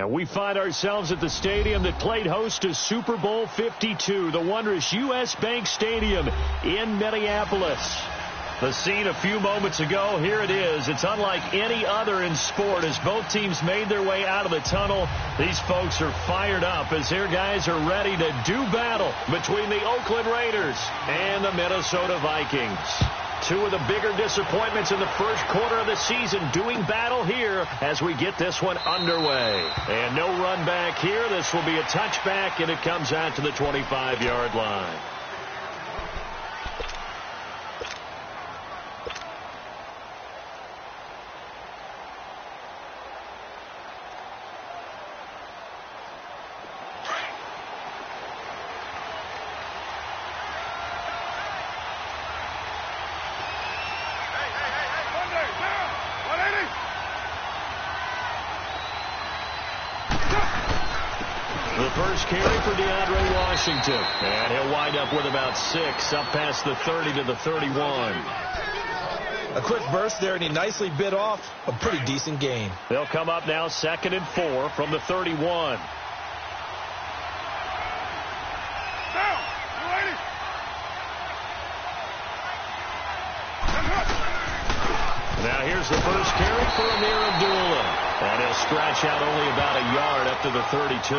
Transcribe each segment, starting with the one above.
And we find ourselves at the stadium that played host to Super Bowl 52, the wondrous U.S. Bank Stadium in Minneapolis. The scene a few moments ago, here it is. It's unlike any other in sport as both teams made their way out of the tunnel. These folks are fired up as their guys are ready to do battle between the Oakland Raiders and the Minnesota Vikings. Two of the bigger disappointments in the first quarter of the season doing battle here as we get this one underway. And no run back here. This will be a touchback, and it comes out to the 25-yard line. First carry for DeAndre Washington. And he'll wind up with about 6, up past the 30 to the 31. A quick burst there, and he nicely bit off a pretty decent gain. They'll come up now 2nd and 4 from the 31. Now here's the first carry for Amir Abdullah. And he'll stretch out only about a yard up to the 32.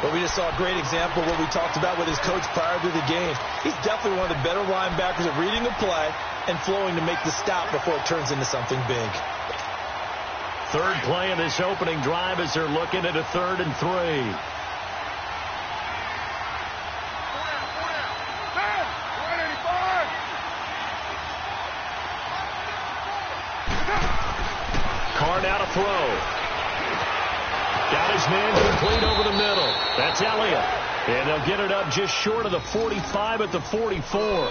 But we just saw a great example of what we talked about with his coach prior to the game. He's definitely one of the better linebackers at reading the play and flowing to make the stop before it turns into something big. Third play of this opening drive as they're looking at a 3rd and 3. Carr now to throw. Got his man complete over the middle. That's Elliott. And they'll get it up just short of the 45 at the 44.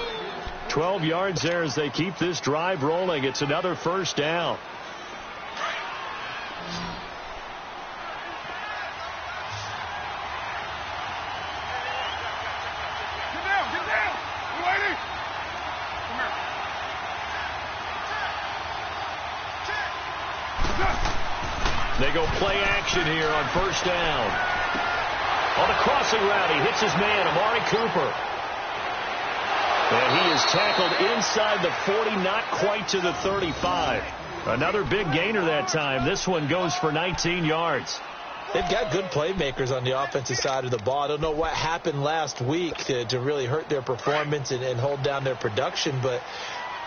12 yards there as they keep this drive rolling. It's another first down. They go play action here on first down. On a crossing route, he hits his man, Amari Cooper. And he is tackled inside the 40, not quite to the 35. Another big gainer that time. This one goes for 19 yards. They've got good playmakers on the offensive side of the ball. I don't know what happened last week to really hurt their performance and hold down their production, but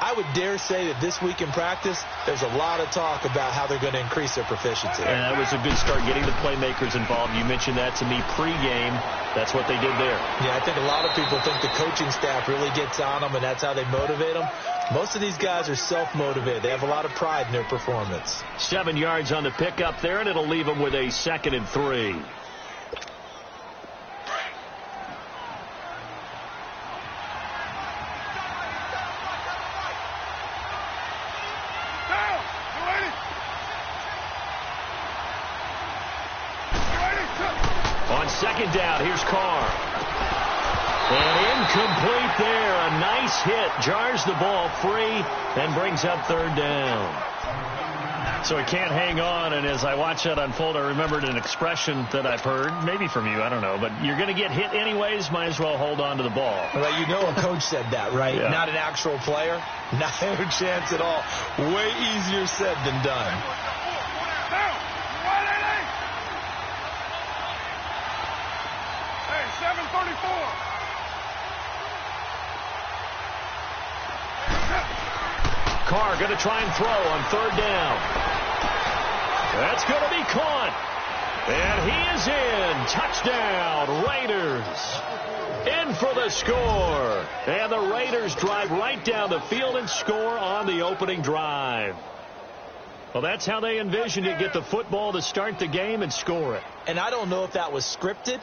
I would dare say that this week in practice, there's a lot of talk about how they're going to increase their proficiency. And that was a good start, getting the playmakers involved. You mentioned that to me pregame. That's what they did there. Yeah, I think a lot of people think the coaching staff really gets on them, and that's how they motivate them. Most of these guys are self-motivated. They have a lot of pride in their performance. 7 yards on the pickup there, and it'll leave them with a 2nd and 3. Second down, here's Carr. And incomplete there. A nice hit. Jars the ball free and brings up 3rd down. So he can't hang on, and as I watch that unfold, I remembered an expression that I've heard, maybe from you, I don't know, but you're going to get hit anyways, might as well hold on to the ball. Well, you know a coach said that, right? Yeah. Not an actual player. Not a chance at all. Way easier said than done. Carr going to try and throw on 3rd down. That's going to be caught. And he is in. Touchdown, Raiders. In for the score. And the Raiders drive right down the field and score on the opening drive. Well, that's how they envisioned it. Get the football to start the game and score it. And I don't know if that was scripted.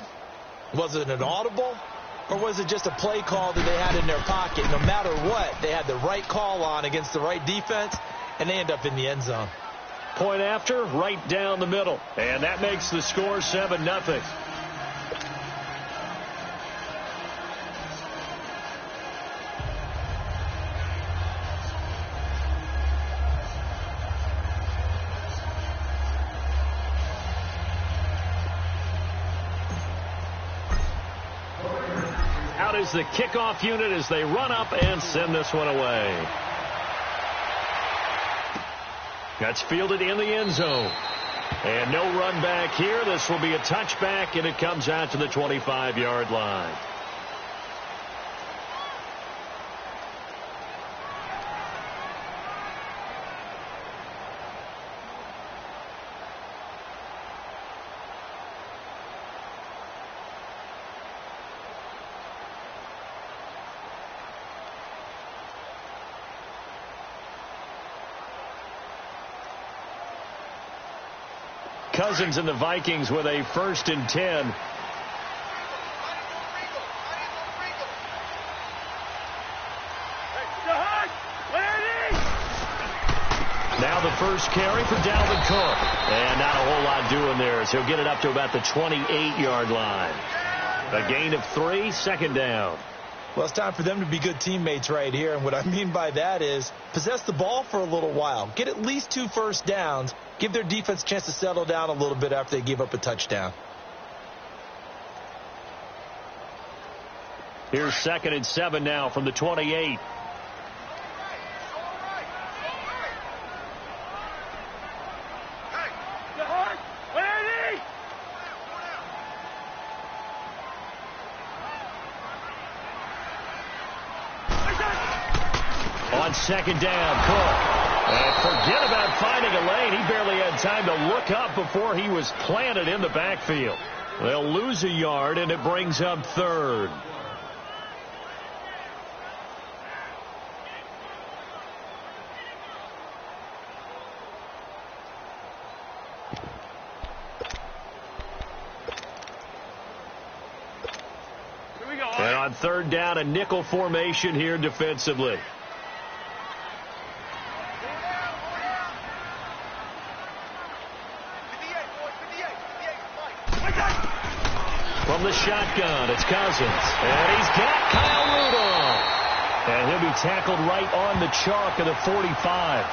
Was it an audible? Or was it just a play call that they had in their pocket? No matter what, they had the right call on against the right defense, and they end up in the end zone. Point after, right down the middle. And that makes the score 7-0. out as the kickoff unit as they run up and send this one away. That's fielded in the end zone. And no run back here. This will be a touchback, and it comes out to the 25-yard line. Cousins and the Vikings with a 1st and 10. Now the first carry for Dalvin Cook. And not a whole lot doing there as he'll get it up to about the 28-yard line. A gain of 3, 2nd down. Well, it's time for them to be good teammates right here. And what I mean by that is possess the ball for a little while. Get at least 2 first downs. Give their defense a chance to settle down a little bit after they give up a touchdown. Here's 2nd and 7 now from the 28. On 2nd down, Cook. And forget about finding a lane. He barely had time to look up before he was planted in the backfield. They'll lose a yard, and it brings up 3rd. And on 3rd down, a nickel formation here defensively. From the shotgun, it's Cousins. And he's got Kyle Rudolph. And he'll be tackled right on the chalk of the 45.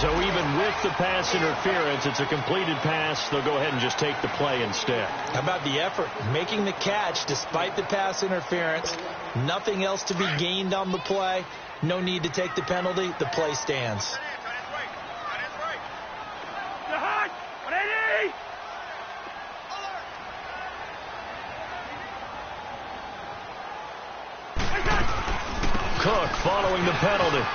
So even with the pass interference, it's a completed pass. They'll go ahead and just take the play instead. How about the effort? Making the catch despite the pass interference. Nothing else to be gained on the play. No need to take the penalty. The play stands. Cook following the penalty.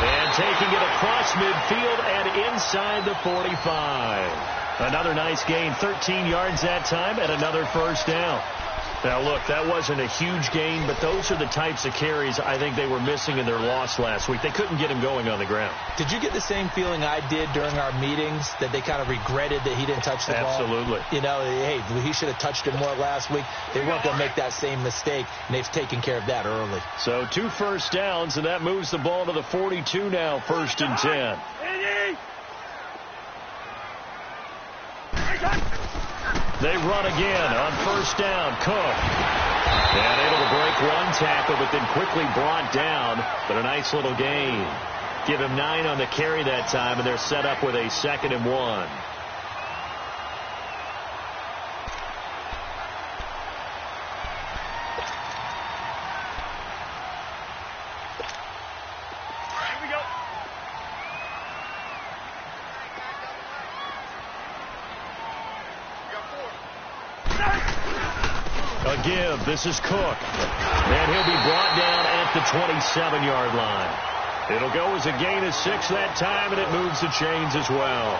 And taking it across midfield and inside the 45. Another nice gain, 13 yards that time, and another first down. Now, look, that wasn't a huge gain, but those are the types of carries I think they were missing in their loss last week. They couldn't get him going on the ground. Did you get the same feeling I did during our meetings, that they kind of regretted that he didn't touch the ball? Absolutely. You know, hey, he should have touched it more last week. They weren't going to make that same mistake, and they've taken care of that early. So 2 first downs, and that moves the ball to the 42 now, 1st and 10. They run again on 1st down. Cook. And able to break one tackle, but then quickly brought down. But a nice little gain. Give him 9 on the carry that time, and they're set up with a 2nd and 1. A give. This is Cook. And he'll be brought down at the 27-yard line. It'll go as a gain of 6 that time, and it moves the chains as well.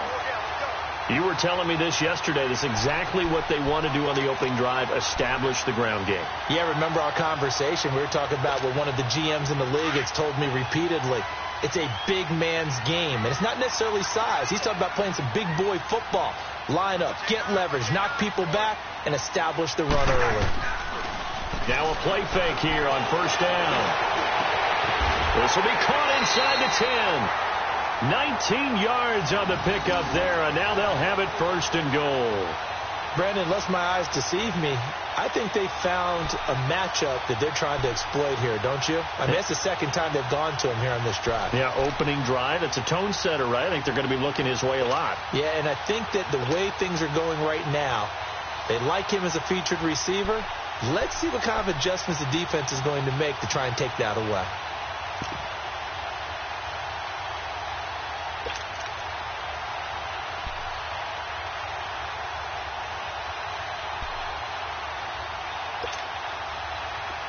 You were telling me this yesterday. This is exactly what they want to do on the opening drive, establish the ground game. Yeah, remember our conversation. We were talking about what one of the GMs in the league has told me repeatedly. It's a big man's game, and it's not necessarily size. He's talking about playing some big boy football. Line up, get leverage, knock people back, and establish the run early. Now a play fake here on 1st down. This will be caught inside the 10. 19 yards on the pickup there, and now they'll have it 1st and goal. Brandon, unless my eyes deceive me, I think they found a matchup that they're trying to exploit here, don't you? I mean, that's the 2nd time they've gone to him here on this drive. Yeah, opening drive. It's a tone setter, right? I think they're going to be looking his way a lot. Yeah, and I think that the way things are going right now, They like him as a featured receiver. Let's see what kind of adjustments the defense is going to make to try and take that away.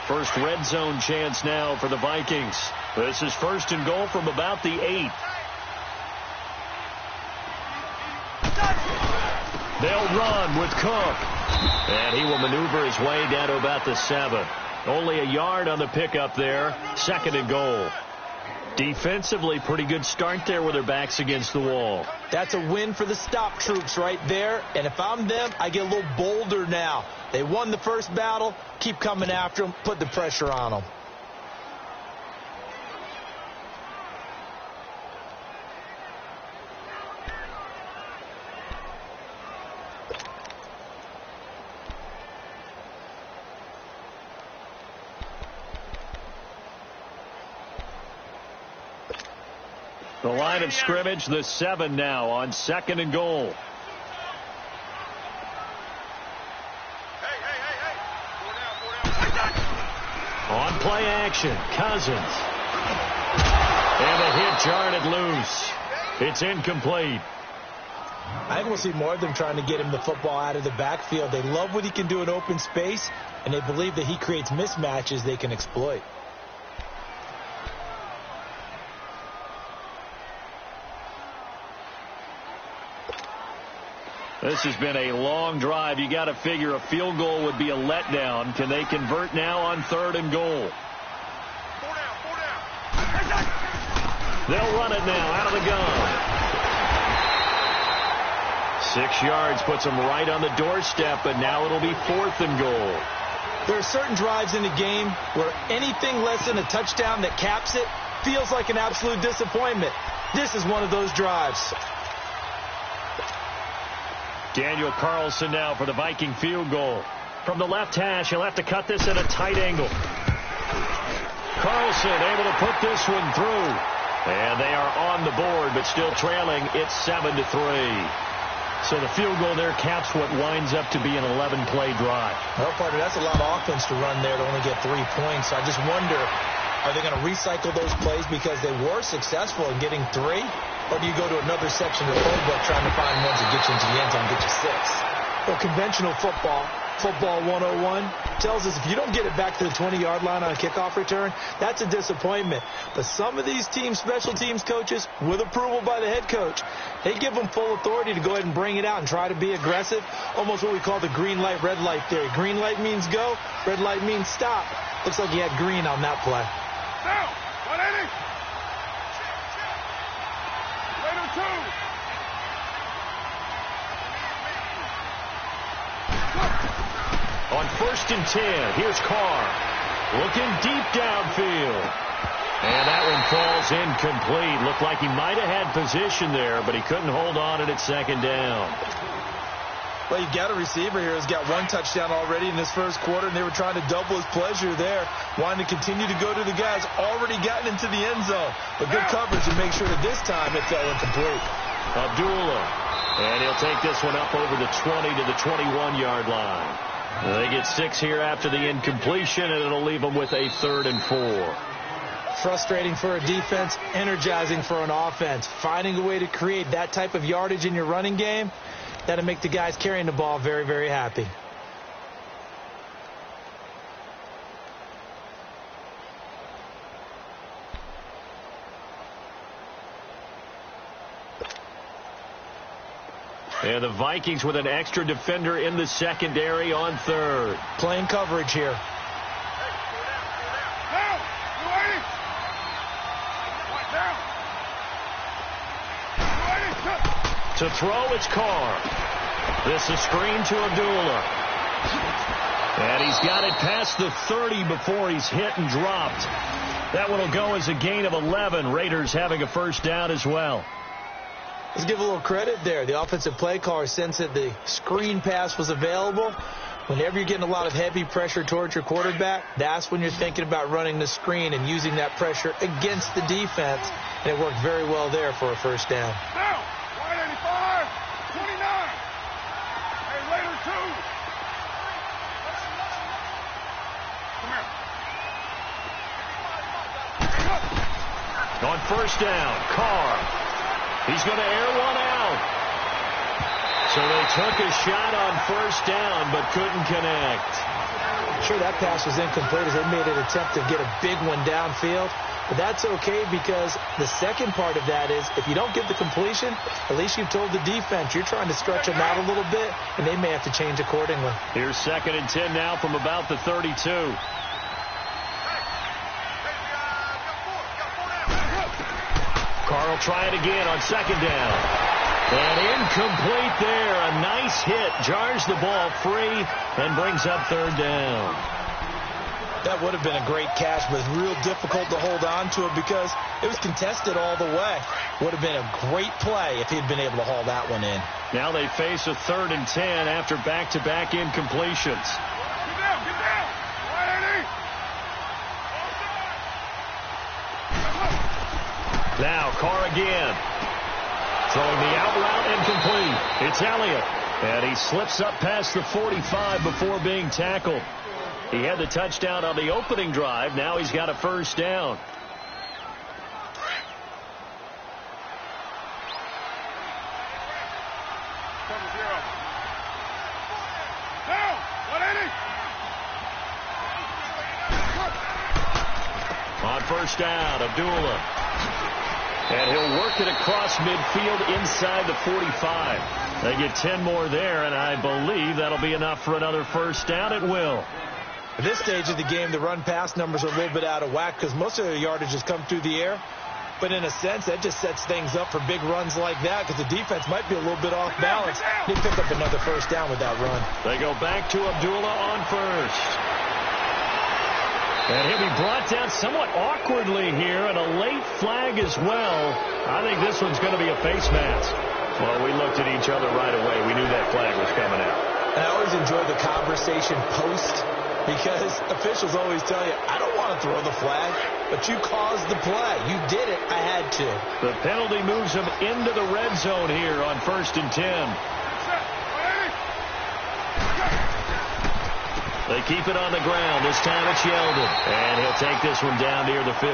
First red zone chance now for the Vikings. This is first and goal from about the 8. They'll run with Cook. And he will maneuver his way down to about the 7. Only a yard on the pickup there. Second and goal. Defensively, pretty good start there with their backs against the wall. That's a win for the stop troops right there. And if I'm them, I get a little bolder now. They won the first battle. Keep coming after them. Put the pressure on them. The line of scrimmage, the 7 now on second and goal. On play action, Cousins. And the hit jarred it loose. It's incomplete. I think we'll see more of them trying to get him the football out of the backfield. They love what he can do in open space, and they believe that he creates mismatches they can exploit. This has been a long drive. You got to figure a field goal would be a letdown. Can they convert now on third and goal? They'll run it now out of the gun. 6 yards puts them right on the doorstep, but now it'll be fourth and goal. There are certain drives in the game where anything less than a touchdown that caps it feels like an absolute disappointment. This is one of those drives. Daniel Carlson now for the Viking field goal. From the left hash, he'll have to cut this at a tight angle. Carlson able to put this one through. And they are on the board, but still trailing. It's 7-3. So the field goal there caps what winds up to be an 11-play drive. Well, partner, that's a lot of offense to run there to only get 3 points. So I just wonder, are they going to recycle those plays because they were successful in getting 3? Or do you go to another section of the playbook trying to find ones that get you into the end zone and get you 6? Well, conventional football 101, tells us if you don't get it back to the 20-yard line on a kickoff return, that's a disappointment. But some of these teams, special teams coaches, with approval by the head coach, they give them full authority to go ahead and bring it out and try to be aggressive, almost what we call the green light, red light theory. Green light means go, red light means stop. Looks like he had green on that play. Now, 180. On first and 10, here's Carr. Looking deep downfield. And that one falls incomplete. Looked like he might have had position there, but he couldn't hold on at second down. Well, you've got a receiver here who's got 1 touchdown already in this first quarter, and they were trying to double his pleasure there, wanting to continue to go to the guys already gotten into the end zone. But good coverage to make sure that this time it fell incomplete. Abdullah. And he'll take this one up over the 20 to the 21-yard line. They get 6 here after the incompletion, and it'll leave them with a 3rd and 4. Frustrating for a defense, energizing for an offense. Finding a way to create that type of yardage in your running game, that'll make the guys carrying the ball very, very happy. And the Vikings with an extra defender in the secondary on third. Playing coverage here. To throw, it's Carr. This is screen to Abdullah. And he's got it past the 30 before he's hit and dropped. That one will go as a gain of 11. Raiders having a first down as well. Let's give a little credit there. The offensive play caller sensed that the screen pass was available. Whenever you're getting a lot of heavy pressure towards your quarterback, that's when you're thinking about running the screen and using that pressure against the defense. And it worked very well there for a first down. Now, 185, 29. Hey, Raider 2. first down. Carr. He's going to air one out. So they took a shot on first down but couldn't connect. Sure, that pass was incomplete as they made an attempt to get a big one downfield. But that's okay because the second part of that is if you don't get the completion, at least you've told the defense you're trying to stretch them out a little bit, and they may have to change accordingly. Here's 2nd and 10 now from about the 32. Carr will try it again on 2nd down. And incomplete there. A nice hit. Jars the ball free and brings up 3rd down. That would have been a great catch, but it's real difficult to hold on to it because it was contested all the way. Would have been a great play if he'd been able to haul that one in. Now they face a 3rd and 10 after back-to-back incompletions. Get down, get down. All right, Eddie. Now Carr again. Throwing the out route incomplete. It's Elliott. And he slips up past the 45 before being tackled. He had the touchdown on the opening drive. Now he's got a first down. Down. 180. On first down, Abdullah. And he'll work it across midfield inside the 45. They get 10 more there, and I believe that'll be enough for another first down. It will. At this stage of the game, the run-pass numbers are a little bit out of whack because most of their yardage has come through the air. But in a sense, that just sets things up for big runs like that because the defense might be a little bit off balance. They pick up another first down with that run. They go back to Abdullah on first. And he'll be brought down somewhat awkwardly here, and a late flag as well. I think this one's going to be a face mask. Well, we looked at each other right away. We knew that flag was coming out. And I always enjoy the conversation post because officials always tell you, I don't want to throw the flag, but you caused the play. You did it. I had to. The penalty moves them into the red zone here on 1st and 10. They keep it on the ground. This time it's Yeldon. And he'll take this one down near the 15.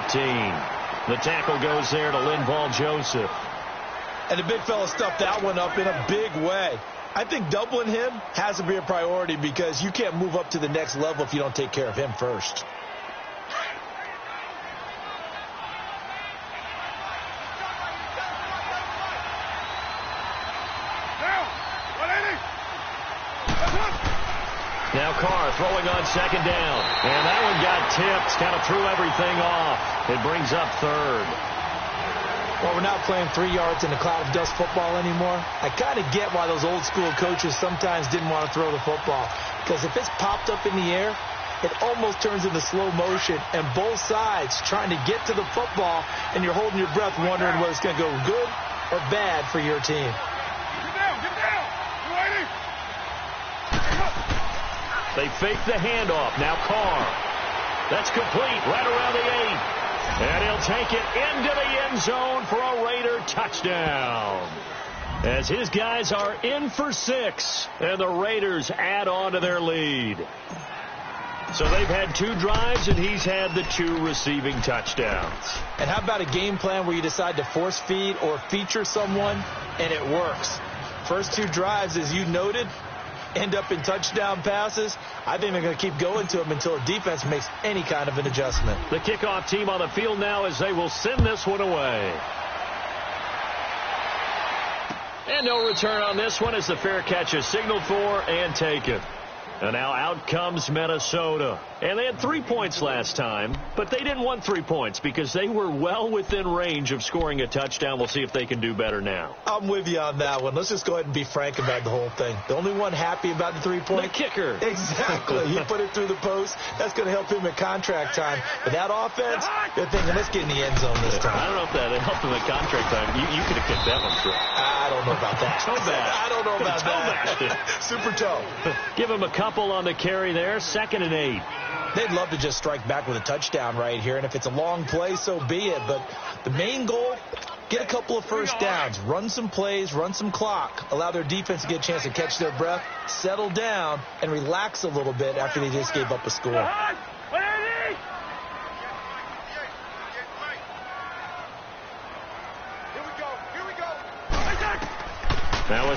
The tackle goes there to Linval Joseph. And the big fella stuffed that one up in a big way. I think doubling him has to be a priority because you can't move up to the next level if you don't take care of him first. Now Carr throwing on 2nd down. And that one got tipped. Kind of threw everything off. It brings up 3rd. Well, we're not playing 3 yards in a cloud of dust football anymore. I kind of get why those old school coaches sometimes didn't want to throw the football. Because if it's popped up in the air, it almost turns into slow motion. And both sides trying to get to the football, and you're holding your breath wondering whether it's going to go good or bad for your team. Get down, get down. They fake the handoff. Now Carr. That's complete right around the 8. And he'll take it into the end zone for a Raider touchdown. As his guys are in for 6. And the Raiders add on to their lead. So they've had 2 drives, and he's had the 2 receiving touchdowns. And how about a game plan where you decide to force feed or feature someone, and it works? First 2 drives, as you noted, end up in touchdown passes. I think they're going to keep going to them until a defense makes any kind of an adjustment. The kickoff team on the field now as they will send this one away. And no return on this one as the fair catch is signaled for and taken. And now out comes Minnesota. And they had 3 points last time, but they didn't want 3 points because they were well within range of scoring a touchdown. We'll see if they can do better now. I'm with you on that one. Let's just go ahead and be frank about the whole thing. The only one happy about the 3-point? The kicker. Exactly. He put it through the post. That's going to help him at contract time. But that offense, they're thinking, let's get in the end zone this time. I don't know if that helped him at contract time. You could have kicked that one through. I don't know about that. Toe bash. I don't know about toe that. Bash. Super toe. Give him a couple on the carry there. 2nd and 8. They'd love to just strike back with a touchdown right here, and if it's a long play, so be it. But the main goal, get a couple of first downs, run some plays, run some clock, allow their defense to get a chance to catch their breath, settle down, and relax a little bit after they just gave up a score.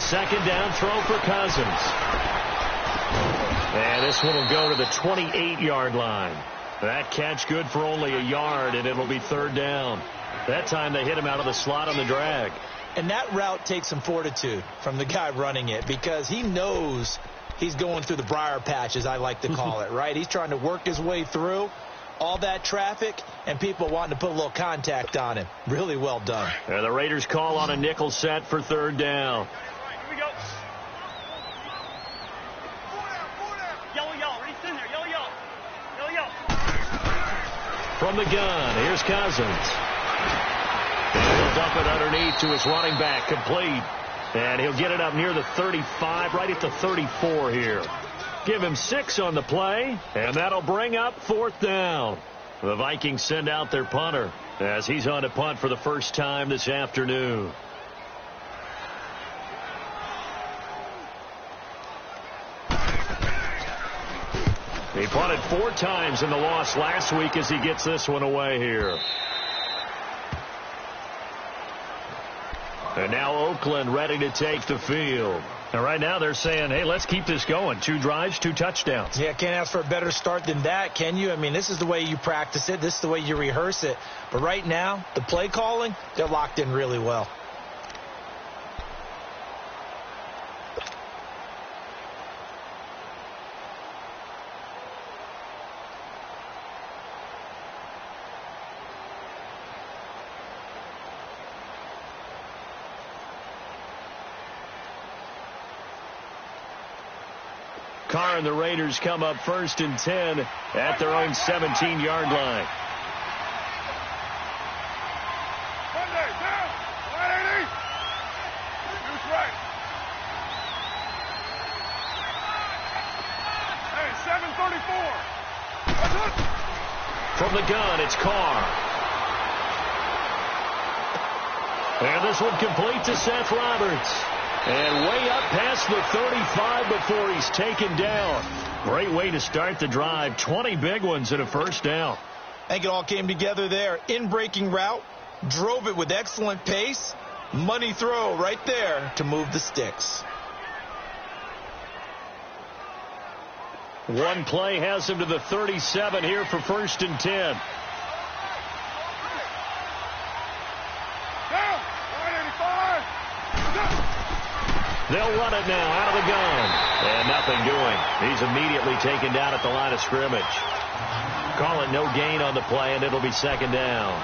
a second down throw for Cousins. And this one will go to the 28-yard line. That catch good for only a yard, and it'll be third down. That time they hit him out of the slot on the drag. And that route takes some fortitude from the guy running it, because he knows he's going through the briar patch, as I like to call it, right? He's trying to work his way through all that traffic and people wanting to put a little contact on him. Really well done. And the Raiders call on a nickel set for third down. Here we go. Yellow, yellow. Reese in there. Yellow, yellow. Yellow, yellow. From the gun, here's Cousins. He'll dump it underneath to his running back, complete. And he'll get it up near the 35, right at the 34 here. Give him 6 on the play, and that'll bring up fourth down. The Vikings send out their punter as he's on to punt for the first time this afternoon. He punted 4 times in the loss last week as he gets this one away here. And now Oakland ready to take the field. And right now they're saying, hey, let's keep this going. 2 drives, 2 touchdowns. Yeah, can't ask for a better start than that, can you? I mean, this is the way you practice it. This is the way you rehearse it. But right now, the play calling, they're locked in really well. Carr and the Raiders come up 1st and 10 at their own 17-yard line. Monday, down. 180. Deuce right. Hey, 734. That's it. From the gun, it's Carr. And this one complete to Seth Roberts. And way up past the 35 before he's taken down. Great way to start the drive. 20 big ones and a first down. I think it all came together there. In-breaking route, drove it with excellent pace. Money throw right there to move the sticks. One play has him to the 37 here for 1st and 10. Down. 185. They'll run it now out of the gun. And nothing doing. He's immediately taken down at the line of scrimmage. Call it no gain on the play, and it'll be second down.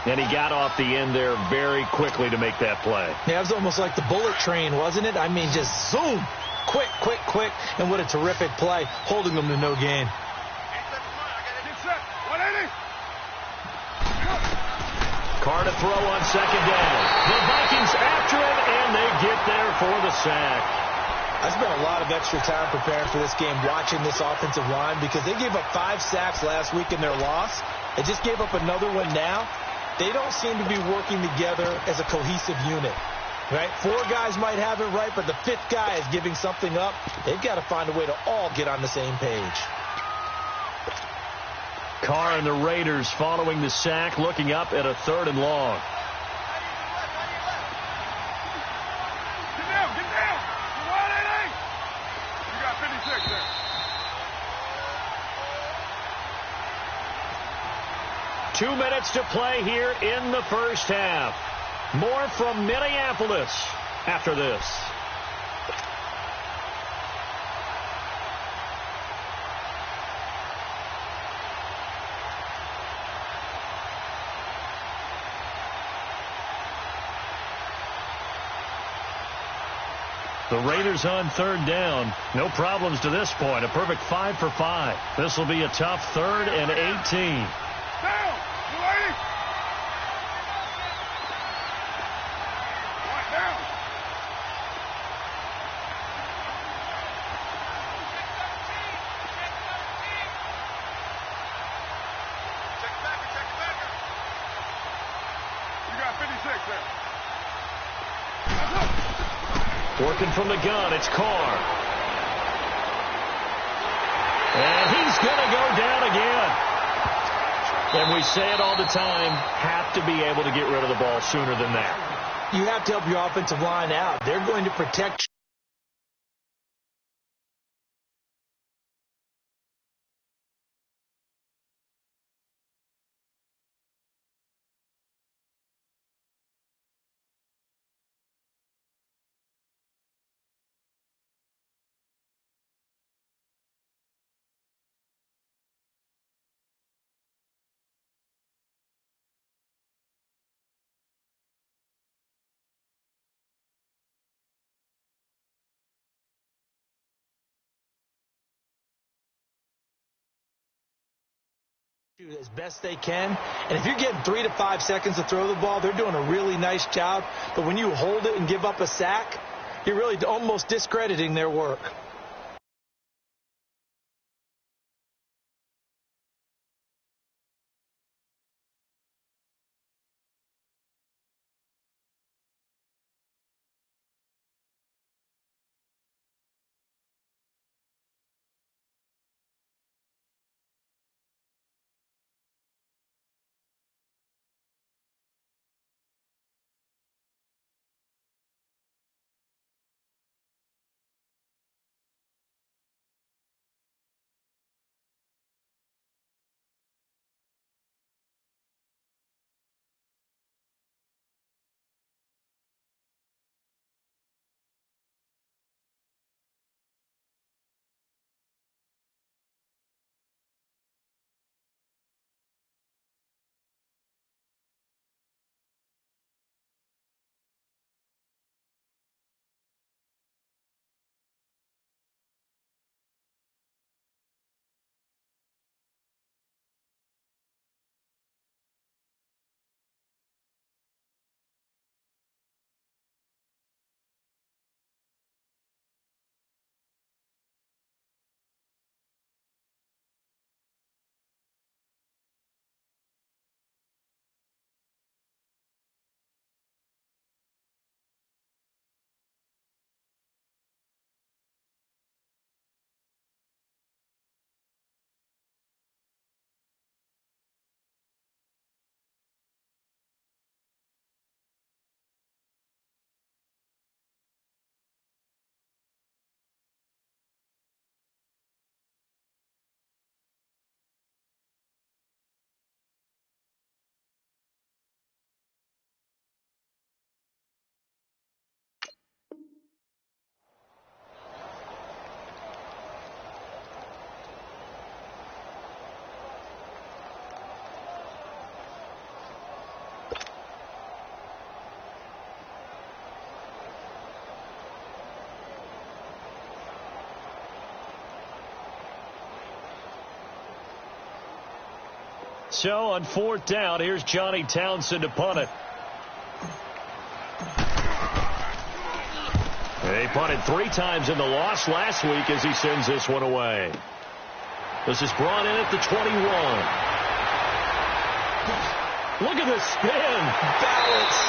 And he got off the end there very quickly to make that play. Yeah, it was almost like the bullet train, wasn't it? I mean, just zoom. Quick, quick, quick. And what a terrific play, holding them to no gain. Get set. 180. Carr to throw on second down. The Vikings after him, and they get there for the sack. I spent a lot of extra time preparing for this game, watching this offensive line, because they gave up 5 sacks last week in their loss. They just gave up another one now. They don't seem to be working together as a cohesive unit. Right? 4 guys might have it right, but the 5th guy is giving something up. They've got to find a way to all get on the same page. Carr and the Raiders following the sack, looking up at a 3rd and long. Get down. Get down. 180. You got 56 there. Two minutes to play here in the first half. More from Minneapolis after this. The Raiders on 3rd down. No problems to this point. A perfect 5 for 5. This will be a tough 3rd and 18. Down. 280. Right down. You got 56 there. That's up. Working from the gun, it's Carr. And he's going to go down again. And we say it all the time, have to be able to get rid of the ball sooner than that. you have to help your offensive line out. They're going to protect as best they can. And if you're getting 3 to 5 seconds to throw the ball, they're doing a really nice job. But when you hold it and give up a sack, you're really almost discrediting their work. So on 4th down, here's Johnny Townsend to punt it. They punted 3 times in the loss last week as he sends this one away. This is brought in at the 21. Look at the spin. Balance.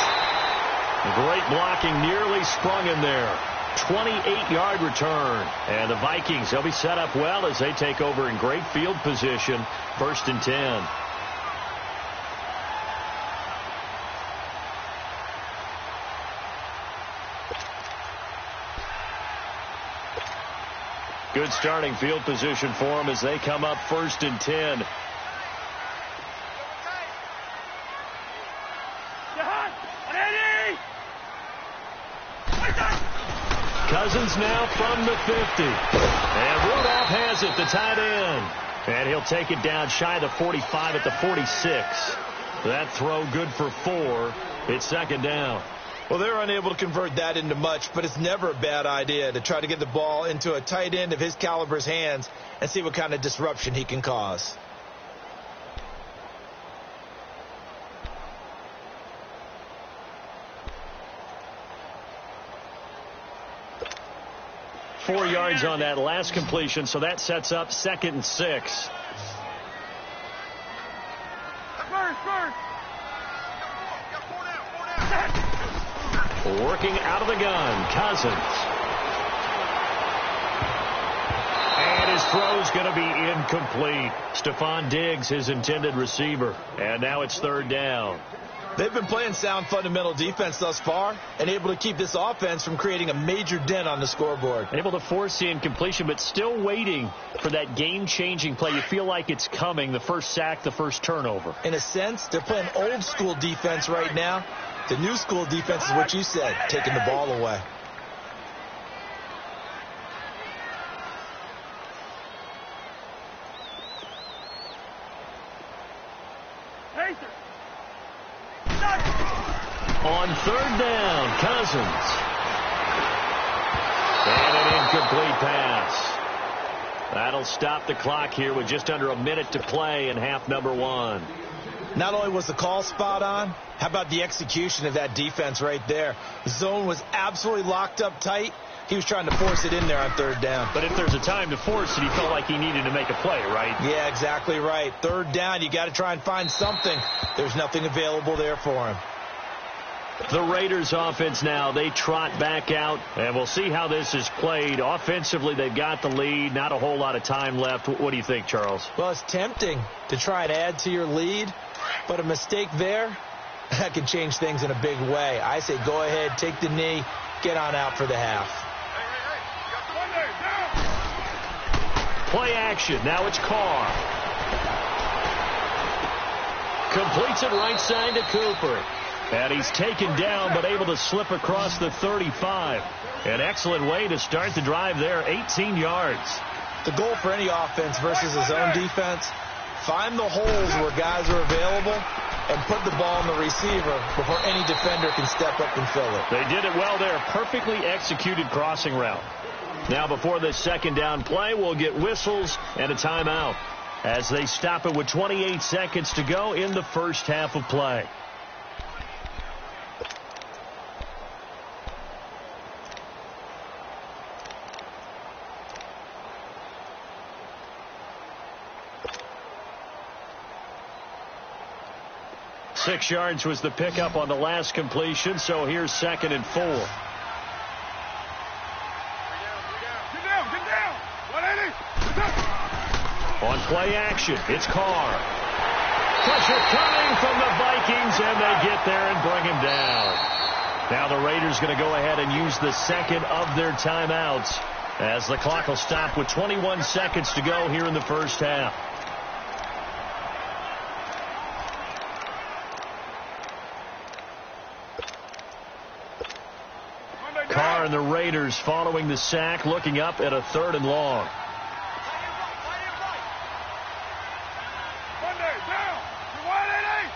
Great blocking, nearly sprung him there. 28-yard return. And the Vikings, they'll be set up well as they take over in great field position. 1st and 10. Good starting field position for them as they come up 1st and 10. Cousins now from the 50. And Rudolph has it, the tight end. And he'll take it down shy of the 45 at the 46. That throw good for 4. It's 2nd down. Well, they're unable to convert that into much, but it's never a bad idea to try to get the ball into a tight end of his caliber's hands and see what kind of disruption he can cause. Four yards on that last completion, so that sets up 2nd and 6. Working out of the gun, Cousins. And his throw's going to be incomplete. Stephon Diggs, his intended receiver. And now it's 3rd down. They've been playing sound fundamental defense thus far and able to keep this offense from creating a major dent on the scoreboard. Able to force the incompletion, but still waiting for that game-changing play. You feel like it's coming, the first sack, the first turnover. In a sense, they're playing old-school defense right now. The new-school defense is what you said, taking the ball away. On third down, Cousins. And an incomplete pass. That'll stop the clock here with just under a minute to play in half number one. Not only was the call spot on, how about the execution of that defense right there? The zone was absolutely locked up tight. He was trying to force it in there on third down. But if there's a time to force it, he felt like he needed to make a play, right? Yeah, exactly right. Third down, you got to try and find something. There's nothing available there for him. The Raiders offense now, they trot back out, and we'll see how this is played. Offensively, they've got the lead, not a whole lot of time left. What do you think, Charles? Well, it's tempting to try and add to your lead, but a mistake there, that can change things in a big way. I say go ahead, take the knee, get on out for the half. Play action, now it's Carr. Completes it right side to Cooper. And he's taken down, but able to slip across the 35. An excellent way to start the drive there, 18 yards. The goal for any offense versus his own defense, find the holes where guys are available and put the ball in the receiver before any defender can step up and fill it. They did it well there, perfectly executed crossing route. Now before this second down play, we'll get whistles and a timeout as they stop it with 28 seconds to go in the first half of play. Six yards was the pickup on the last completion, so here's 2nd and 4. Get down. 180. On play action, it's Carr. Pressure coming from the Vikings, and they get there and bring him down. Now the Raiders going to go ahead and use the second of their timeouts as the clock will stop with 21 seconds to go here in the first half. Carr and the Raiders following the sack, looking up at a 3rd and long. Monday, down. 180.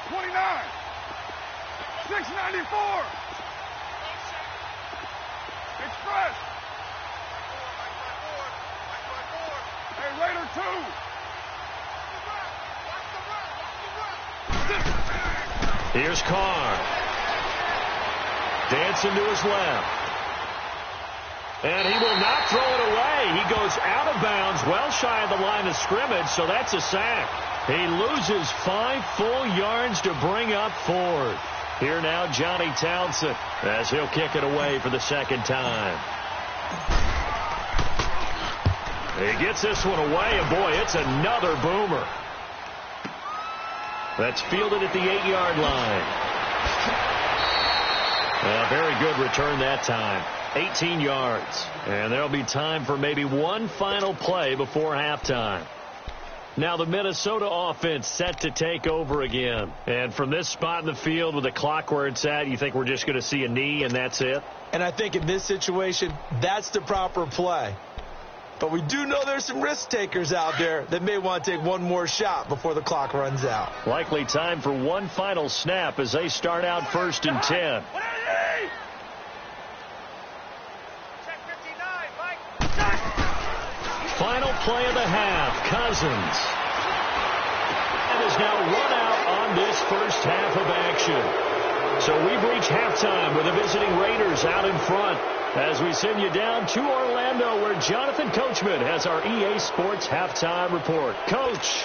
29. 694. Express. Hey, Raider 2. Here's Carr. Dancing to his left. And he will not throw it away. He goes out of bounds, well shy of the line of scrimmage, so that's a sack. He loses 5 full yards to bring up 4. Here now, Johnny Townsend, as he'll kick it away for the second time. He gets this one away, and boy, it's another boomer. That's fielded at the 8-yard line. A very good return that time. 18 yards. And there'll be time for maybe one final play before halftime. Now the Minnesota offense set to take over again. And from this spot in the field with the clock where it's at, you think we're just going to see a knee and that's it? And I think in this situation, that's the proper play. But we do know there's some risk takers out there that may want to take one more shot before the clock runs out. Likely time for one final snap as they start out 1st and 10. Final play of the half, Cousins. And is now run out on this first half of action. So we've reached halftime with the visiting Raiders out in front as we send you down to Orlando where Jonathan Coachman has our EA Sports halftime report. Coach.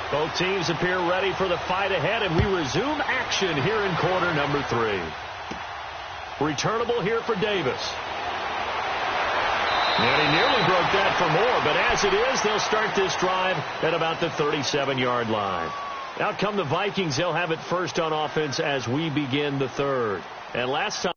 Both teams appear ready for the fight ahead, and we resume action here in quarter number 3. Returnable here for Davis. And he nearly broke that for more, but as it is, they'll start this drive at about the 37-yard line. Out come the Vikings. They'll have it first on offense as we begin the third. And last time